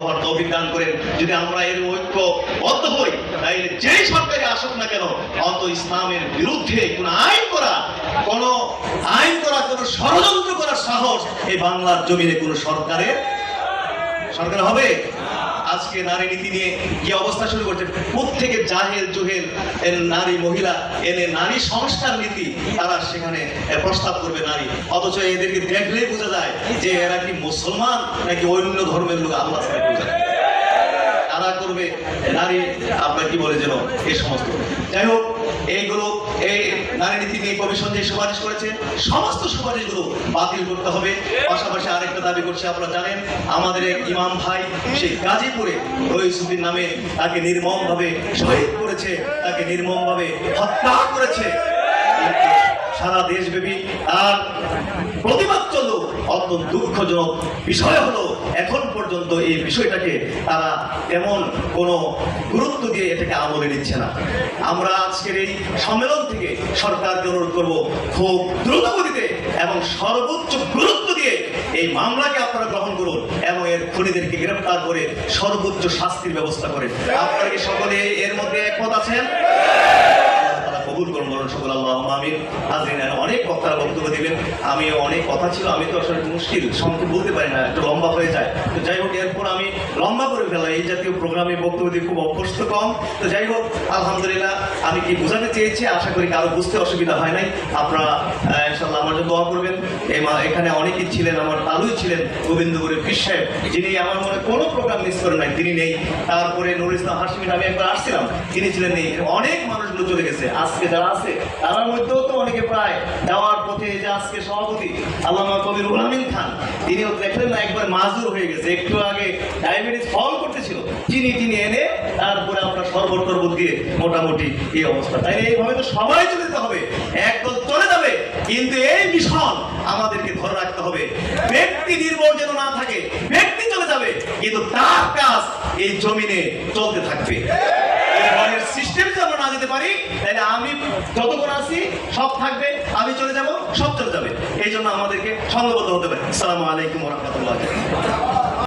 তৌফিক দান করেন। যদি আমরা এর ঐক্যবদ্ধ হই, তাইলে যেই সরকারি আসুক না কেন, অন্ত ইসলামের বিরুদ্ধে কোন আইন করা, কোন ষড়যন্ত্র করার সাহস এই বাংলার জমিনে কোন সরকার হবে। আজকে নারী নীতি নিয়ে কি অবস্থা শুরু করছে, প্রত্যেকে জাহেল জুহেল নারী মহিলা এনে নারী সংস্কার নীতি তারা সেখানে প্রস্তাব করবে নারী, অথচ এদেরকে দেখলেই বোঝা যায় যে এরা কি মুসলমান নাকি অন্য ধর্মের লোক, আল্লাহ ছাড়া বোঝা যায়। তারা করবে নারী আপনার কি বলে যেন এই সমস্ত। যাই হোক, এইগুলো এই নারী নীতি নিয়ে কমিশন যে সুপারিশ করেছে, সমস্ত সুপারিশগুলো বাতিল করতে হবে। পাশাপাশি আরেকটা দাবি করছে, আপনারা জানেন আমাদের এক ইমাম ভাই সেই গাজীপুরে রইসুদ্দিন নামে তাকে নির্মমভাবে শহীদ করেছে, তাকে নির্মমভাবে হত্যা করেছে। সারা দেশব্যাপী তার প্রতিবাদ চলল। অত্যন্ত দুঃখজনক বিষয় হলো এখন পর্যন্ত এই বিষয়টাকে তারা তেমন কোনো গুরুত্ব দিয়ে এটাকে আমলে নিচ্ছে না। আমরা আজকের এই সম্মেলন থেকে সরকারকে অনুরোধ করবো, খুব দ্রুত গতিতে এবং সর্বোচ্চ গুরুত্ব দিয়ে এই মামলাকে আপনারা গ্রহণ করুন এবং এর খুনিদেরকে গ্রেফতার করে সর্বোচ্চ শাস্তির ব্যবস্থা করেন। আপনারা কি সকলে এর মধ্যে একমত আছেন? অনেক বক্তারা বক্তব্য দিবেন, আমি অনেক কথা ছিল, আমি তো আসলে মুশকিল সংক্ষেপ বলতে পারি না, একটু লম্বা হয়ে যায়। তো যাই হোক, এরপর আমি লম্বা করে ফেলা, এই জাতীয় প্রোগ্রামে বক্তব্য দিয়ে খুব অভ্যস্ত কম। তো যাই হোক, আলহামদুলিল্লাহ আমি কি বোঝাতে চেয়েছি আশা করি কারো বুঝতে অসুবিধা হয় নাই। আপনারা ইনশাল্লাহ আমার জন্য দোয়া করবেন। এখানে অনেকেই ছিলেন, আমার তালুই ছিলেন গোবিন্দপুরের পীর সাহেব, যিনি আমার মনে কোনো প্রোগ্রাম মিস করেন নাই, তিনি নেই। তারপরে নুরুল ইসলাম হাশমি, আমি একবার আসছিলাম, তিনি ছিলেন নেই। অনেক মানুষগুলো চলে গেছে। আজকে যারা আছে তার মধ্যেও তো অনেকে প্রায় যাওয়ার পথে, যে আজকে সভাপতি আল্লামা কবির উল-আমিন খান, তিনিও দেখলেন না একবার মাজুর হয়ে গেছে, একটু আগে ডায়াবেটিস ফল করতেছিল, চিনি এনে তারপরে আমরা শরবত টরবত দিয়ে মোটামুটি এই অবস্থা। তাই এইভাবে তো সবাই চলে যেতে হবে, একদল চলে যাবে, কিন্তু এই মিশন আমাদেরকে ধরে রাখতে হবে। ব্যক্তি নির্ভর যেন না থাকে, ব্যক্তি চলে যাবে কিন্তু তার কাজ এই জমিনে চলতে থাকবে। সিস্টেম যদি আমরা না যেতে পারি, তাহলে আমি যতক্ষণ আছি সব থাকবে, আমি চলে যাব সব চলে যাবে। এই জন্য আমাদেরকে সংঘবদ্ধ হতে হবে। আসসালামু আলাইকুম ওয়া রাহমাতুল্লাহ।